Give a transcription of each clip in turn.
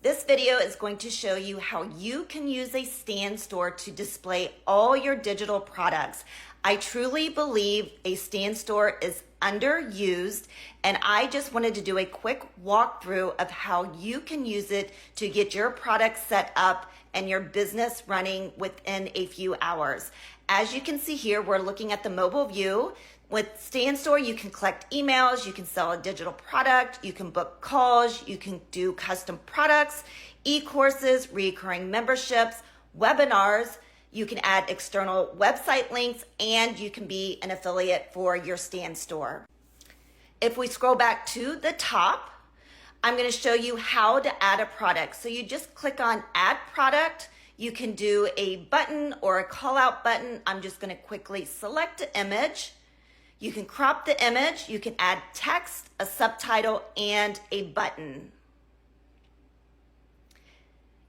This video is going to show you how you can use a stand store to display all your digital products. I truly believe a stand store is underused, and I just wanted to do a quick walkthrough of how you can use it to get your products set up and your business running within a few hours. As you can see here, we're looking at the mobile view. With Stand Store, you can collect emails, you can sell a digital product, you can book calls, you can do custom products, e-courses, recurring memberships, webinars, you can add external website links, and you can be an affiliate for your Stand Store. If we scroll back to the top, I'm going to show you how to add a product. So you just click on Add Product. You can do a button or a call out button. I'm just going to quickly select an image. You can crop the image, you can add text, a subtitle, and a button.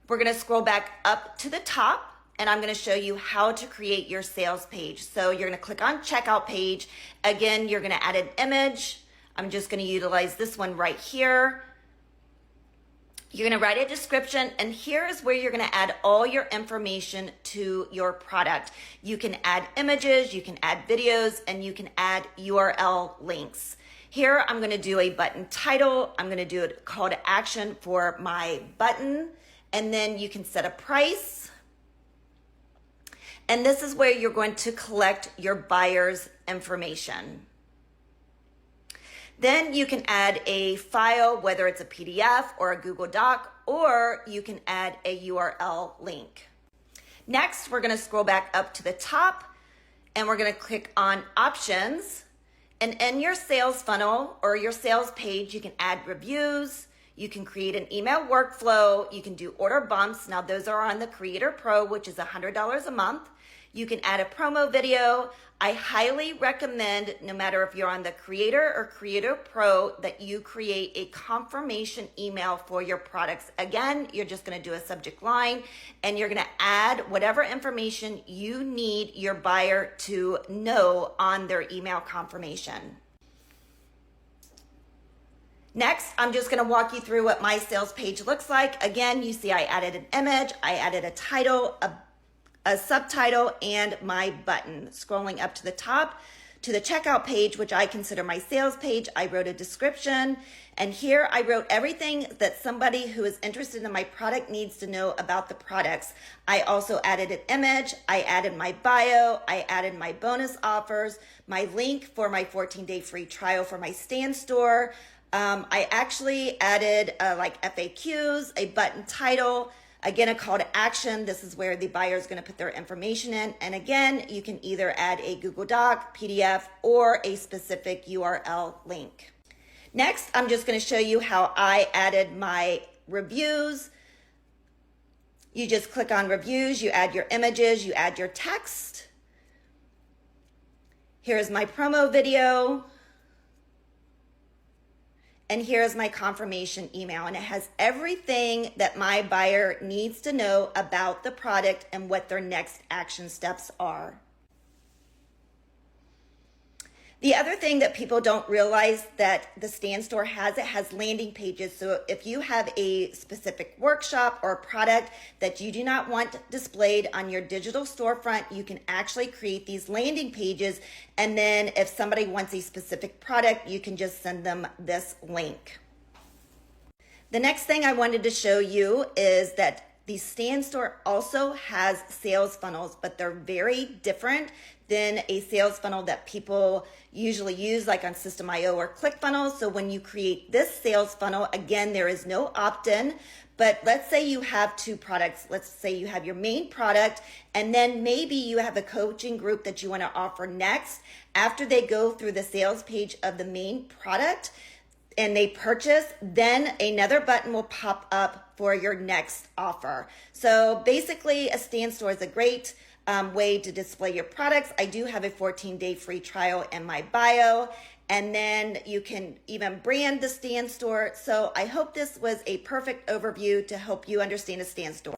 We're gonna scroll back up to the top, and I'm gonna show you how to create your sales page. So you're gonna click on checkout page. Again, you're gonna add an image. I'm just gonna utilize this one right here. You're gonna write a description, and here is where you're gonna add all your information to your product. You can add images, you can add videos, and you can add URL links. Here, I'm gonna do a button title. I'm gonna do a call to action for my button, and then you can set a price. And this is where you're going to collect your buyer's information. Then you can add a file, whether it's a PDF or a Google Doc, or you can add a URL link. Next, we're gonna scroll back up to the top, and we're gonna click on Options. And in your sales funnel or your sales page, you can add reviews, you can create an email workflow, you can do order bumps. Now those are on the Creator Pro, which is $100 a month. You can add a promo video. I highly recommend, no matter if you're on the Creator or Creator Pro, that you create a confirmation email for your products. Again, you're just gonna do a subject line, and you're gonna add whatever information you need your buyer to know on their email confirmation. Next, I'm just gonna walk you through what my sales page looks like. Again, you see I added an image, I added a title, a subtitle, and my button. Scrolling up to the top to the checkout page, which I consider my sales page, I wrote a description, and here I wrote everything that somebody who is interested in my product needs to know about the products. I also added an image, I added my bio, I added my bonus offers, my link for my 14-day free trial for my Stand Store. I actually added like FAQs, a button title, again, a call to action. This is where the buyer is going to put their information in. And again, you can either add a Google Doc, PDF, or a specific URL link. Next, I'm just going to show you how I added my reviews. You just click on reviews, you add your images, you add your text. Here's my promo video. And here's my confirmation email, and it has everything that my buyer needs to know about the product and what their next action steps are. The other thing that people don't realize that the Stand Store has, it has landing pages. So if you have a specific workshop or a product that you do not want displayed on your digital storefront, you can actually create these landing pages. And then if somebody wants a specific product, you can just send them this link. The next thing I wanted to show you is that the Stand Store also has sales funnels, but they're very different than a sales funnel that people usually use, like on System.io or ClickFunnels. So when you create this sales funnel, again, there is no opt-in, but let's say you have two products. Let's say you have your main product, and then maybe you have a coaching group that you want to offer next. After they go through the sales page of the main product and they purchase, then another button will pop up for your next offer. So basically, a Stand Store is a great way to display your products. I do have a 14-day free trial in my bio, and then you can even brand the Stand Store. So I hope this was a perfect overview to help you understand a Stand Store.